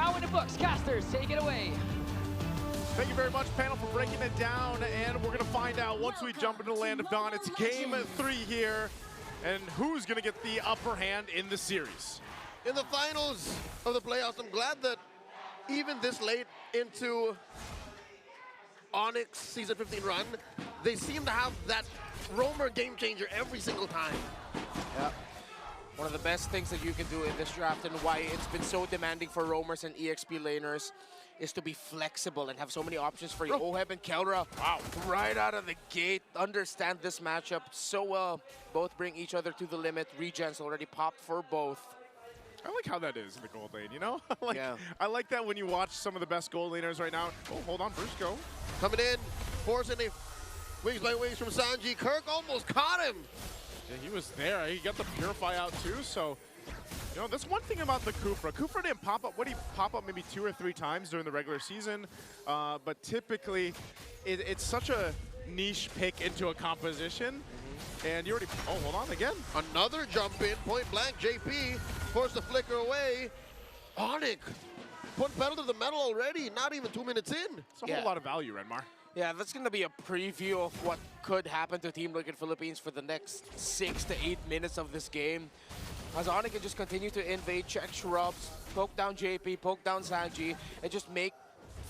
now in the books. Casters, take it away. Thank you very much, panel, for breaking it down. And we're going to find out once we jump into the Land of Dawn. It's game 3 here. And who's going to get the upper hand in the series? In the finals of the playoffs, I'm glad that even this late into ONIC Season 15 run, they seem to have that roamer game changer every single time. Yeah. One of the best things that you can do in this draft and why it's been so demanding for roamers and EXP laners is to be flexible and have so many options for you. Oheb and Kelra, wow, right out of the gate, understand this matchup so well. Both bring each other to the limit. Regen's already popped for both. I like how that is in the gold lane, you know? Yeah. I like that when you watch some of the best gold laners right now. Oh, hold on, Brusco. Coming in, forcing a wings by wings from Sanji. Kirk almost caught him. Yeah, he was there. He got the Purify out too, so you know, that's one thing about the Kufra. Kufra didn't pop up. What, he pop up maybe 2 or 3 times during the regular season, but typically it's such a niche pick into a composition. And you already, oh, hold on again. Another jump in, point blank. JP forced the flicker away. ONIC put pedal to the metal already, not even 2 minutes in. It's a whole lot of value, Renmar. Yeah, that's going to be a preview of what could happen to Team Liquid Philippines for the next 6 to 8 minutes of this game. As ONIC can just continue to invade, check shrubs, poke down JP, poke down Sanji, and just make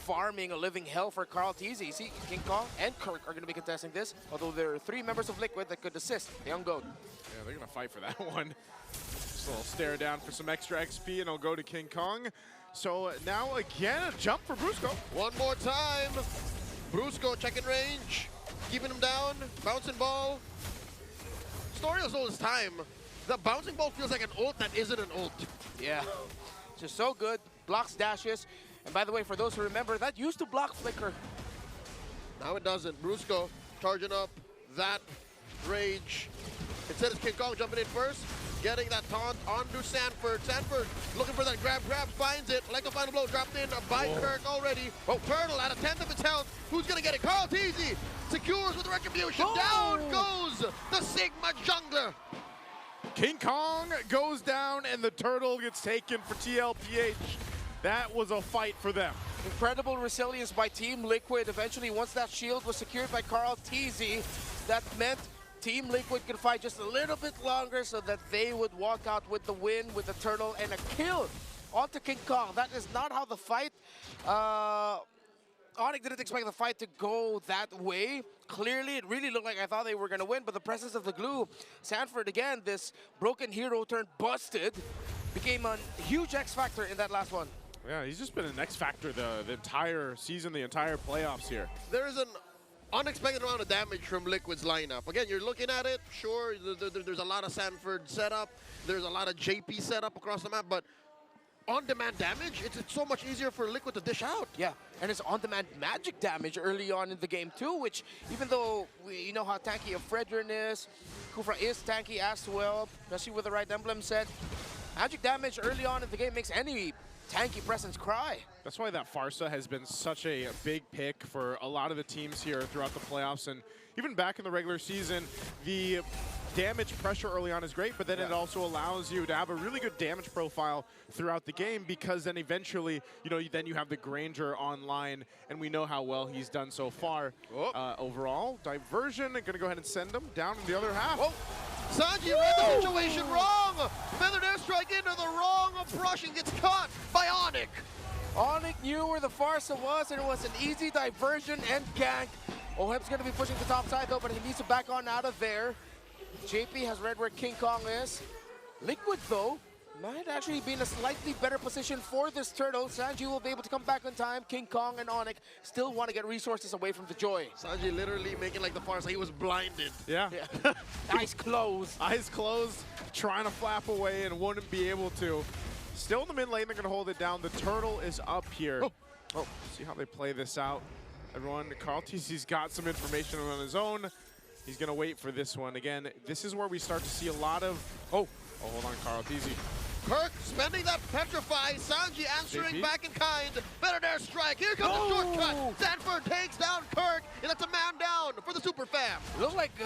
farming a living hell for Carl TZ. See, King Kong and Kirk are going to be contesting this, although there are 3 members of Liquid that could assist the Young Goat. Yeah, they're going to fight for that one. Just a little stare down for some extra XP, and it'll go to King Kong. So now again, a jump for Brusco. One more time. Brusco checking range, keeping him down, bouncing ball. Story as old as time. The bouncing ball feels like an ult that isn't an ult. Yeah, just so good. Blocks dashes. And by the way, for those who remember, that used to block Flicker. Now it doesn't. Brusco charging up that rage. Instead it's King Kong jumping in first, getting that taunt onto Sanford. Sanford looking for that grab, finds it. Like the final blow dropped in by Kirk already. Oh, Turtle at a 10th of its health. Who's gonna get it? Carl TZ secures with the retribution. Down goes the Sigma jungler. King Kong goes down and the turtle gets taken for TLPH. That was a fight for them. Incredible resilience by Team Liquid. Eventually, once that shield was secured by Carl TZ, that meant Team Liquid could fight just a little bit longer so that they would walk out with the win with the turtle and a kill onto King Kong. That is not how the fight... ONIC didn't expect the fight to go that way. Clearly, it really looked like I thought they were going to win, but the presence of the glue, Sanford, again, this broken hero turned busted, became a huge X factor in that last one. Yeah, he's just been an X factor the entire season, the entire playoffs here. There is an unexpected amount of damage from Liquid's lineup. Again, you're looking at it, sure, there's a lot of Sanford setup, there's a lot of JP setup across the map, but on-demand damage, it's so much easier for Liquid to dish out. Yeah, and it's on-demand magic damage early on in the game too, which even though you know how tanky a Fredrin is, Kufra is tanky as well, especially with the right emblem set, magic damage early on in the game makes any tanky presence cry. That's why that Farsa has been such a big pick for a lot of the teams here throughout the playoffs, and even back in the regular season, the damage pressure early on is great, but then it also allows you to have a really good damage profile throughout the game, because then eventually, you know, then you have the Granger online, and we know how well he's done so far. Overall, diversion, gonna go ahead and send him down in the other half. Sanji read the situation wrong! Feathered airstrike into the wrong brushing, gets caught by ONIC. ONIC knew where the Farsa was, and it was an easy diversion and gank. Oheb's gonna be pushing the top side though, but he needs to back on out of there. JP has read where King Kong is. Liquid, though, might actually be in a slightly better position for this turtle. Sanji will be able to come back on time. King Kong and ONIC still want to get resources away from the Joy. Sanji literally making like the Farsa, he was blinded. Yeah. Eyes closed. Eyes closed, trying to flap away and wouldn't be able to. Still in the mid lane, they're going to hold it down. The turtle is up here. See how they play this out. Everyone, Carl TC's got some information on his own. He's going to wait for this one. Again, this is where we start to see a lot of... Oh, hold on, Carl TZ. Kirk spending that petrify. Sanji answering back in kind. Better dare strike. Here comes the shortcut. Sanford takes down Kirk, and that's a man down for the super fam. It looked like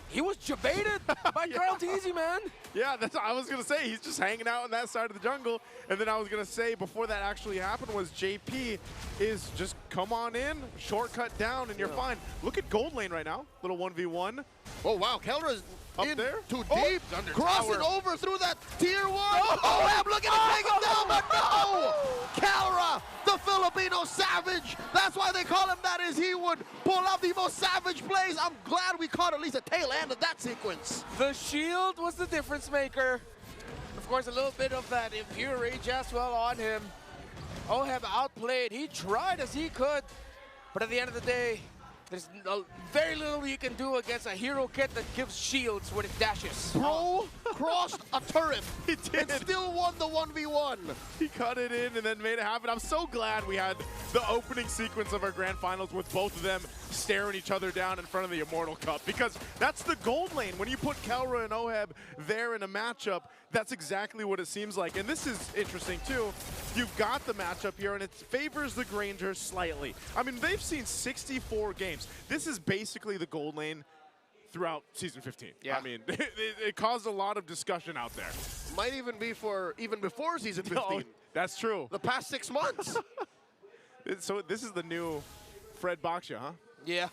He was jebaited by Carl Teasy, man. Yeah, that's what I was going to say. He's just hanging out on that side of the jungle. And then I was going to say, before that actually happened, was JP is just come on in, shortcut down, and you're fine. Look at gold lane right now. Little 1v1. Oh, wow. Kelra's Up in there? too Oh, deep. under Crossing tower. over through that tier 1. Oh, I'm looking to take him down, but no! Kelra, the Filipino savage. That's why they call him that, is he would pull out the most savage plays. I'm glad we caught at least a tail end of that sequence. The shield was the difference maker. Of course, a little bit of that impure rage as well on him. Oheb outplayed. He tried as he could, but at the end of the day, there's very little you can do against a hero kit that gives shields when it dashes. Bro crossed a turret. He did. And still won the 1v1. He cut it in and then made it happen. I'm so glad we had the opening sequence of our grand finals with both of them staring each other down in front of the Immortal Cup, because that's the gold lane. When you put Kelra and Oheb there in a matchup, that's exactly what it seems like. And this is interesting too. You've got the matchup here and it favors the Grangers slightly. I mean, they've seen 64 games. This is basically the gold lane throughout Season 15. Yeah. I mean, it caused a lot of discussion out there. Might even be for even before Season 15. Oh, that's true. The past 6 months. So this is the new Fred Baksha, huh? Yeah.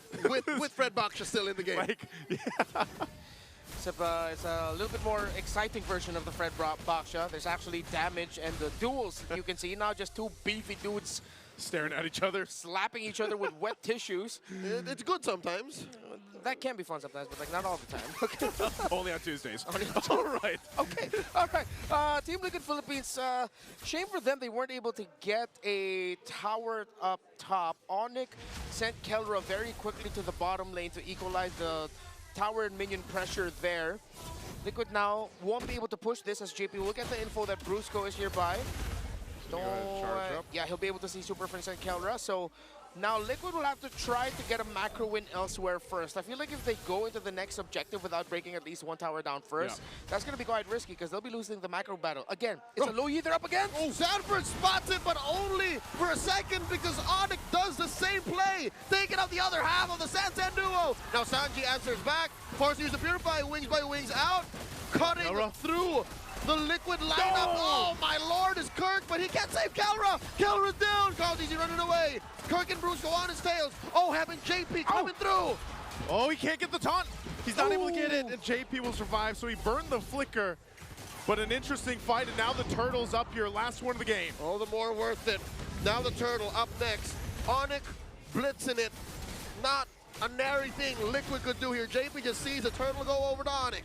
with Fred Baksha still in the game. Like, yeah. Except it's a little bit more exciting version of the Fred Baksha. There's actually damage and the duels you can see now, just two beefy dudes Staring at each other. slapping each other with wet tissues. It's good sometimes. That can be fun sometimes, but like not all the time. Okay. Only on Tuesdays. All right. Okay, all right. Team Liquid Philippines, shame for them they weren't able to get a tower up top. ONIC sent Kelra very quickly to the bottom lane to equalize the tower and minion pressure there. Liquid now won't be able to push this as JP will get the info that Brusco is nearby. charge up. Yeah, he'll be able to see Super Prince and Kelra. So now Liquid will have to try to get a macro win elsewhere first. I feel like if they go into the next objective without breaking at least one tower down first, that's going to be quite risky because they'll be losing the macro battle. Again, it's a low Yi they're up against. Oh, Sanford spots it, but only for a second because ONIC does the same play, taking out the other half of the Sansan duo. Now Sanji answers back, forced to use the Purify, wings by wings out, cutting through the Liquid lineup. Oh, my lord, is Kirk, but he can't save Kelra. Kelra's down. Carl Easy running away. Kirk and Bruce go on his tails. Oh, having JP coming through. Oh, he can't get the taunt. He's not able to get it, and JP will survive, so he burned the flicker. But an interesting fight, and now the Turtle's up here, last one of the game. All the more worth it. Now the Turtle up next. ONIC blitzing it. Not a nary thing Liquid could do here. JP just sees the Turtle go over to ONIC.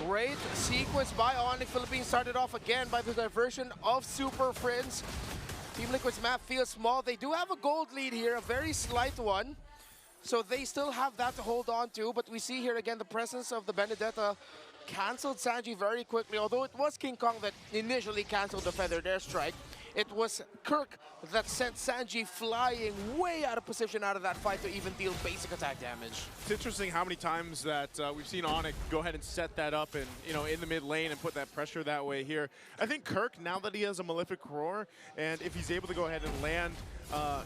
Great sequence by ONIC Philippines. Started off again by the diversion of Super Friends. Team Liquid's map feels small. They do have a gold lead here, a very slight one. So they still have that to hold on to. But we see here again the presence of the Benedetta canceled Sanji very quickly. Although it was King Kong that initially canceled the Feathered Airstrike, it was Kirk that sent Sanji flying way out of position out of that fight to even deal basic attack damage. It's interesting how many times that we've seen ONIC go ahead and set that up and, you know, in the mid lane and put that pressure that way here. I think Kirk, now that he has a Malefic Roar, and if he's able to go ahead and land,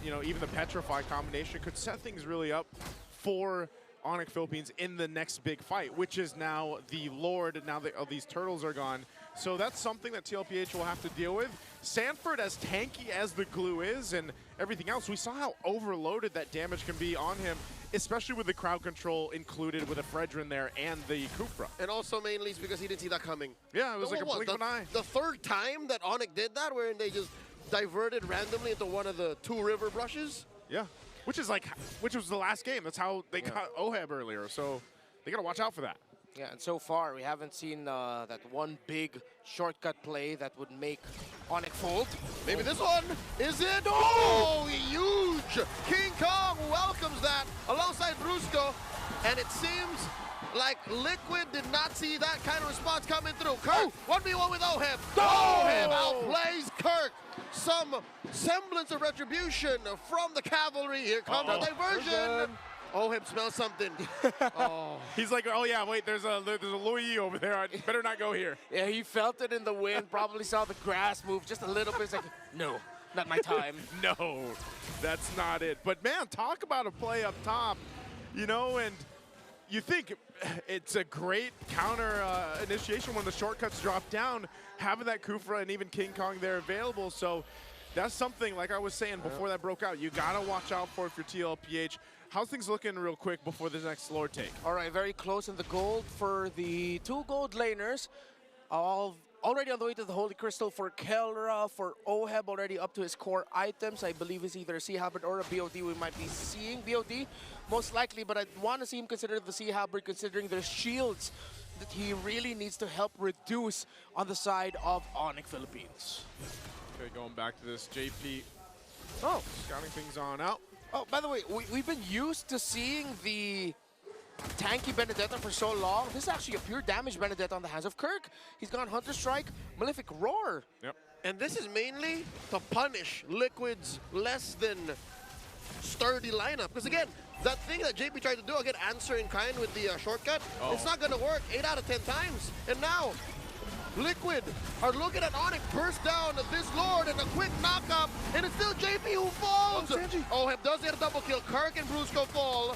you know, even the Petrify combination, could set things really up for ONIC Philippines in the next big fight, which is now the Lord, and now that these turtles are gone. So that's something that TLPH will have to deal with. Sanford, as tanky as the glue is and everything else, we saw how overloaded that damage can be on him, especially with the crowd control included with a Fredrin there and the Kufra. And also mainly it's because he didn't see that coming. Yeah, it was like a blink of an eye. The third time that ONIC did that, where they just diverted randomly into one of the two river brushes. Yeah, which was the last game. That's how they caught Oheb earlier, so they gotta watch out for that. Yeah, and so far we haven't seen that one big shortcut play that would make ONIC fold. Maybe this one, is it? Oh, huge! King Kong welcomes that alongside Brusco, and it seems like Liquid did not see that kind of response coming through. Kirk, 1v1 with Oheb. Oheb outplays Kirk. Some semblance of retribution from the cavalry. Here comes the diversion. Oheb smells something. He's like, oh yeah, wait, there's a Louis over there. I better not go here. Yeah, he felt it in the wind, probably saw the grass move just a little bit. It's like, no, not my time. No, that's not it. But man, talk about a play up top, you know, and you think it's a great counter initiation when the shortcuts drop down, having that Kufra and even King Kong there available. So that's something, like I was saying before that broke out, you got to watch out for if you're TLPH. How's things looking real quick before the next Lord take? All right, very close in the gold for the 2 gold laners. Already on the way to the Holy Crystal for Kelra, for Oheb already up to his core items. I believe it's either a Sea Halberd or a BOD. We might be seeing BOD, most likely, but I'd want to see him consider the Sea Halberd considering their shields that he really needs to help reduce on the side of ONIC Philippines. Okay, going back to this, JP. Oh, Scouting things on out. Oh, by the way, we've been used to seeing the tanky Benedetta for so long. This is actually a pure damage Benedetta on the hands of Kirk. He's gone Hunter Strike, Malefic Roar. Yep. And this is mainly to punish Liquid's less than sturdy lineup. Because again, that thing that JP tried to do, again, answer in kind with the shortcut, it's not going to work 8 out of 10 times. And now, Liquid are looking at ONIC burst down this Lord and a quick knock-up, and it's still JP who falls. Oheb does get a double kill. Kirk and Brusco fall.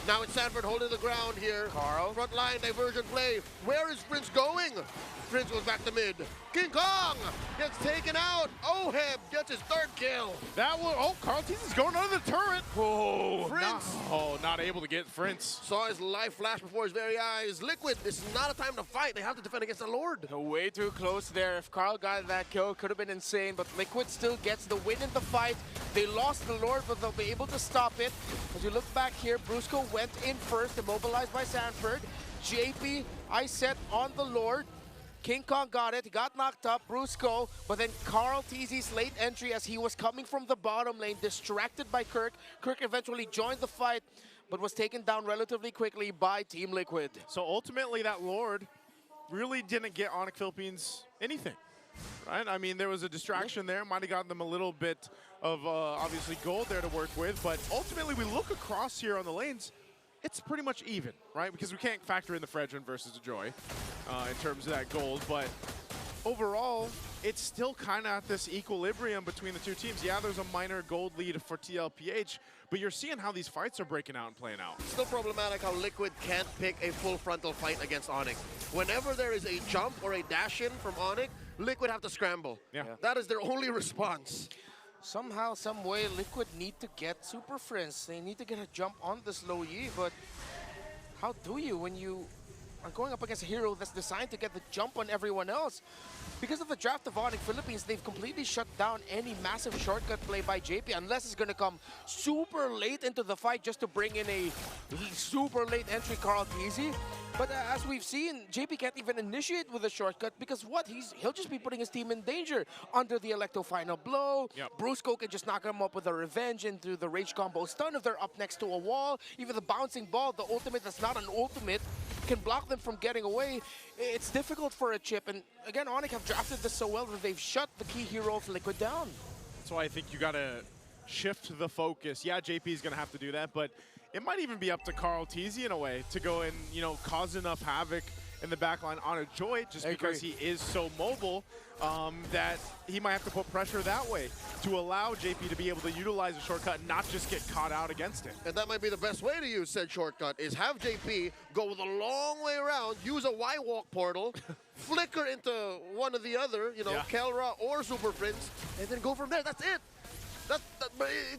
Now it's Sanford holding the ground here. Carl. Front line diversion play. Where is Prince going? Prince goes back to mid. King Kong gets taken out. Oheb gets his 3rd kill. That was, oh, Carl Tease is going under the turret. Oh, Prince. not able to get Prince. Saw his life flash before his very eyes. Liquid, this is not a time to fight. They have to defend against the Lord. Way too close there. If Carl got that kill, could have been insane, but Liquid still gets the win in the fight. They lost the Lord, but they'll be able to stop it. As you look back here, Brusco went in first, immobilized by Sanford. JP, I set on the Lord. King Kong got it, he got knocked up, Brusco, but then Carl Teasy's late entry as he was coming from the bottom lane, distracted by Kirk. Kirk eventually joined the fight, but was taken down relatively quickly by Team Liquid. So ultimately, that Lord really didn't get ONIC Philippines anything, right? I mean, there was a distraction there, might have gotten them a little bit of, obviously, gold there to work with, but ultimately, we look across here on the lanes, it's pretty much even, right? Because we can't factor in the Fredrin versus the Joy in terms of that gold, but overall, it's still kind of at this equilibrium between the two teams. Yeah, there's a minor gold lead for TLPH, but you're seeing how these fights are breaking out and playing out. Still problematic how Liquid can't pick a full frontal fight against ONIC. Whenever there is a jump or a dash in from ONIC, Liquid have to scramble. Yeah. That is their only response. Somehow, some way, Liquid need to get Super Friends. They need to get a jump on this low Yi, but how do you when you are going up against a hero that's designed to get the jump on everyone else? Because of the draft of ONIC Philippines, they've completely shut down any massive shortcut play by JP, unless it's going to come super late into the fight just to bring in a super late entry Carl Teasy. But as we've seen, JP can't even initiate with a shortcut because what? He'll just be putting his team in danger under the Electo final blow. Yep. Brusco can just knock him up with a revenge into the rage combo stun if they're up next to a wall. Even the bouncing ball, the ultimate that's not an ultimate, can block them from getting away. It's difficult for a chip, and again, ONIC have drafted this so well that they've shut the key hero of Liquid down. That's why I think you got to shift the focus. Yeah, JP is going to have to do that, but it might even be up to Carl Teasy in a way to go and, you know, cause enough havoc in the backline on a Joy just because he is so mobile that he might have to put pressure that way to allow JP to be able to utilize a shortcut and not just get caught out against it. And that might be the best way to use said shortcut, is have JP go the long way around, use a Y-Walk portal, flicker into one or the other, you know, Kelra or Super Prince, and then go from there. That's it. But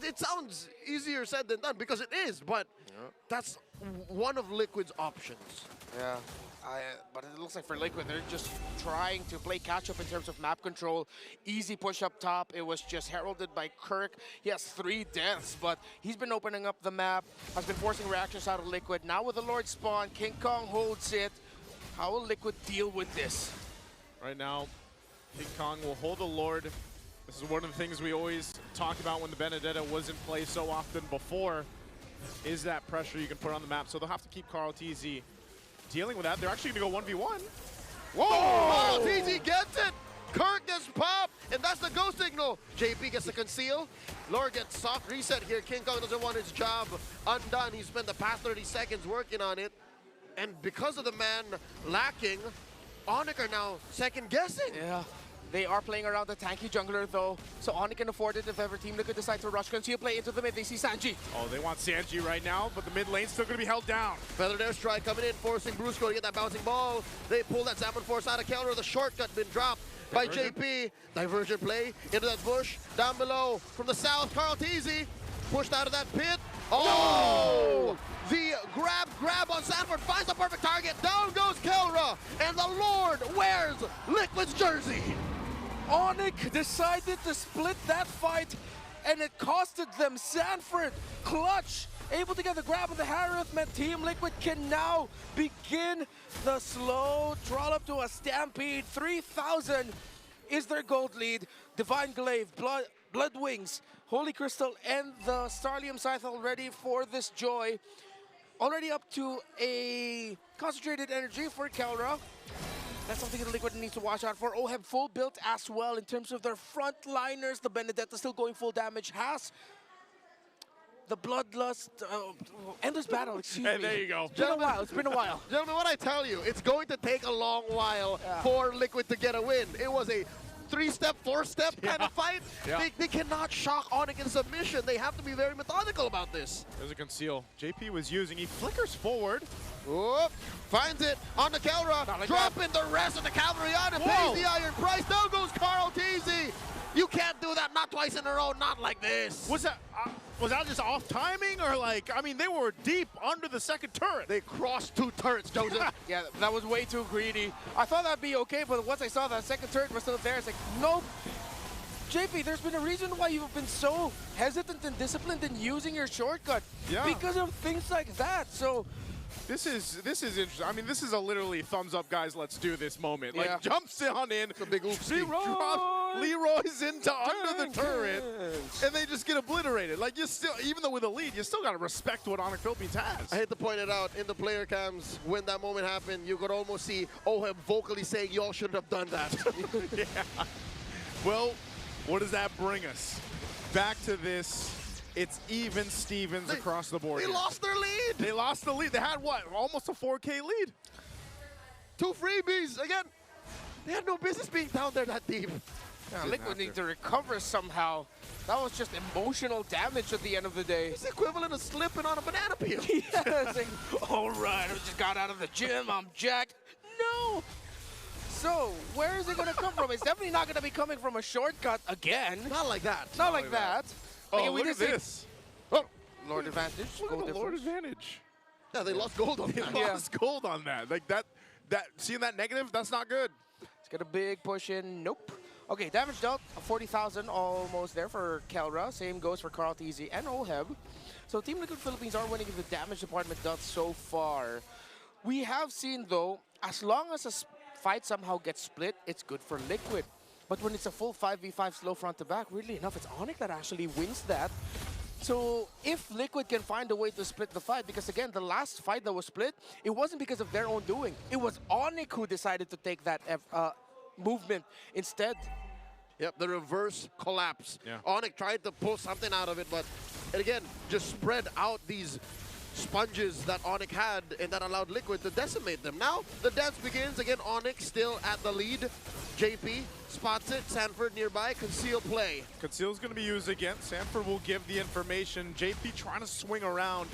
it sounds easier said than done because it is, but that's one of Liquid's options. Yeah, but it looks like for Liquid, they're just trying to play catch-up in terms of map control. Easy push up top. It was just heralded by Kirk. He has 3 deaths, but he's been opening up the map, has been forcing reactions out of Liquid. Now with the Lord spawn, King Kong holds it. How will Liquid deal with this? Right now, King Kong will hold the Lord. This is one of the things we always talk about when the Benedetta was in play so often before, is that pressure you can put on the map. So they'll have to keep Carl Teasy dealing with that. They're actually going to go 1v1. Whoa! Carl Teasy gets it! Kirk gets popped, and that's the go signal. JP gets to conceal. Lord gets soft reset here. King Kong doesn't want his job undone. He spent the past 30 seconds working on it. And because of the man lacking, ONIC are now second guessing. Yeah. They are playing around the tanky jungler though, so ONIC can afford it if ever Team Liquid decide to rush. Conceal play into the mid, they see Sanji. Oh, they want Sanji right now, but the mid lane's still going to be held down. Feathered airstrike coming in, forcing Brusco to get that bouncing ball. They pull that Salmon Force out of Keller. The shortcut been dropped by JP. Diversion play into that bush. Down below from the south, Carl Teasy pushed out of that pit. Oh! The grab on Sanford finds the perfect target. Down goes Kelra, and the Lord wears Liquid's jersey. ONIC decided to split that fight, and it costed them. Sanford, clutch, able to get the grab on the Harith, meant Team Liquid can now begin the slow trollop to a stampede. 3,000 is their gold lead. Divine Glaive, Blood Wings, Holy Crystal, and the Starlium Scythe already for this joy. Already up to a concentrated energy for Kelra. That's something that Liquid needs to watch out for. OHEB full built as well in terms of their frontliners. The Benedetta still going full damage. Has the Bloodlust, Endless Battle, excuse me. There you go. It's been a while, it's been a while. Gentlemen, what I tell you, it's going to take a long while for Liquid to get a win. It was a 3-step, 4-step kind of fight. Yeah. They cannot shock ONIC in submission. They have to be very methodical about this. There's a conceal. JP was using, he flickers forward. Whoop, finds it on the Kelra, Like dropping the rest of the cavalry on him, pays the Iron Price. Down goes Carl Teasy. You can't do that, not twice in a row, not like this. Was that just off timing, or like, I mean, they were deep under the second turret. They crossed 2 turrets, Joseph. Yeah, that was way too greedy. I thought that'd be okay, but once I saw that second turret was still there, it's like, nope. JP, there's been a reason why you've been so hesitant and disciplined in using your shortcut. Yeah. Because of things like that, so... This is interesting. I mean, this is a literally thumbs up, guys, let's do this moment. Like, Yeah. jumps on in. It's a big oopsie. Leroy's into under the turret, and they just get obliterated. Like, you still, even though with a lead, you still got to respect what ONIC Philippines has. I hate to point it out, in the player cams, when that moment happened, you could almost see OHEB vocally saying, y'all shouldn't have done that. Yeah. Well, what does that bring us? Back to this. It's even Stevens across the board. They lost their lead. They lost the lead. They had what? Almost a 4K lead. 2 freebies. Again, they had no business being down there that deep. Yeah, Liquid need to recover somehow. That was just emotional damage at the end of the day. It's the equivalent of slipping on a banana peel. Yeah, it's like, all right, I just got out of the gym, I'm jacked. No! So, where is it going to come from? It's definitely not going to be coming from a shortcut again. Not like that. Not like that. Oh, Again, look at this. Oh, Lord advantage. Look gold at the Lord difference. advantage. yeah, they lost gold on They that. lost gold on that. Like, that, seeing that negative, that's not good. Let's get a big push in. Nope. Okay, damage dealt, 40,000, almost there for Kelra. Same goes for Carl Teasy and OHEB. So Team Liquid Philippines are winning in the damage department dealt so far. We have seen, though, as long as a fight somehow gets split, it's good for Liquid. But when it's a full 5v5 slow front to back, weirdly enough, it's ONIC that actually wins that. So if Liquid can find a way to split the fight, because again, the last fight that was split, it wasn't because of their own doing. It was ONIC who decided to take that movement instead. Yep, the reverse collapse. Yeah. ONIC tried to pull something out of it, but and again, just spread out these sponges that ONIC had, and that allowed Liquid to decimate them. Now, the dance begins. Again, ONIC still at the lead. JP spots it. Sanford nearby. Conceal play. Conceal's going to be used again. Sanford will give the information. JP trying to swing around.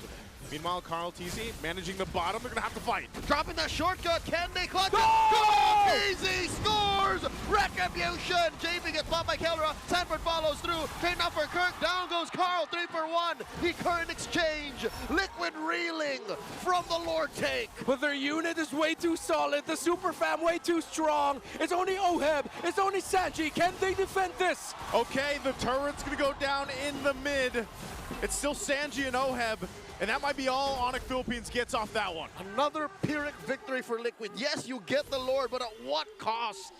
Meanwhile, Carl Teasy managing the bottom. They're going to have to fight. Dropping that shortcut. Can they clutch it? Goal! Easy scores. Retribution. JP gets popped by Kelra. Sanford follows through. Trade now for Kirk. Down goes Carl. 3 for 1. The current exchange. Liquid reeling from the Lord take. But their unit is way too solid. The super fam way too strong. It's only OHEB. It's only Sanji. Can they defend this? Okay, the turret's going to go down in the mid. It's still Sanji and OHEB. And that might be all ONIC Philippines gets off that one. Another Pyrrhic victory for Liquid. Yes, you get the Lord, but at what cost?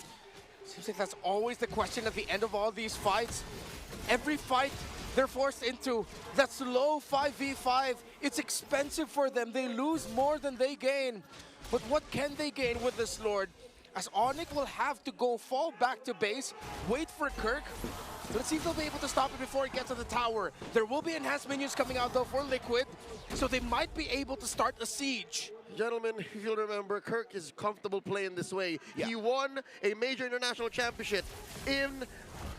Seems like that's always the question at the end of all these fights. Every fight they're forced into that slow 5v5. It's expensive for them. They lose more than they gain. But what can they gain with this Lord? As ONIC will have to go fall back to base, wait for Kirk. Let's see if they'll be able to stop it before it gets to the tower. There will be enhanced minions coming out though for Liquid, so they might be able to start a siege. Gentlemen, if you'll remember, Kirk is comfortable playing this way. Yeah. He won a major international championship in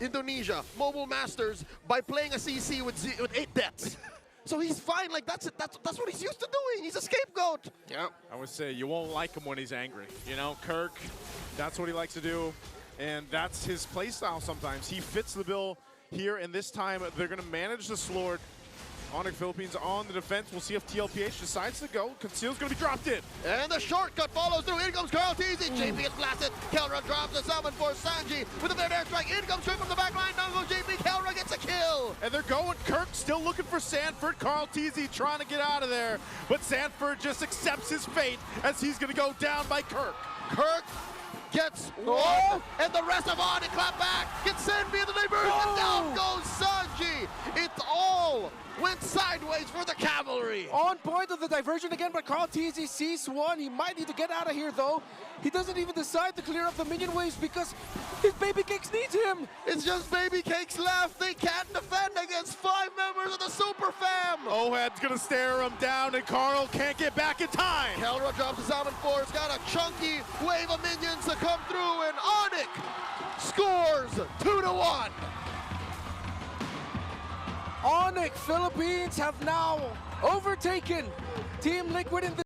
Indonesia, Mobile Masters, by playing a CC with 8 deaths. So he's fine. Like that's it. That's what he's used to doing. He's a scapegoat. Yeah. I would say you won't like him when he's angry. You know, Kirk, that's what he likes to do, and that's his play style sometimes. He fits the bill here, and this time they're going to manage the Slord. ONIC Philippines on the defense. We'll see if TLPH decides to go. Conceal's going to be dropped in. And the shortcut follows through. In comes Carl Teasy. JP gets blasted. Kelra drops the summon for Sanji with a fair airstrike. In comes straight from the back line. Down goes JP. Kelra gets a kill. And they're going. Kirk still looking for Sanford. Carl Teasy trying to get out of there. But Sanford just accepts his fate as he's going to go down by Kirk. Kirk gets one, and the rest of ONIC clap back. Gets sent via the diversion. Down goes Sanji. It's all went sideways for the cavalry. On point of the diversion again, but Carl Teasy sees one. He might need to get out of here, though. He doesn't even decide to clear up the minion waves because his baby cakes needs him. It's just baby cakes left. They can't defend against 5 members of the Super Fam. Ohad's going to stare him down, and Carl can't get back in time. Kelra drops the Salmon Force. Got a chunky wave of minions to come through, and ONIC scores 2-1. ONIC Philippines have now overtaken Team Liquid in the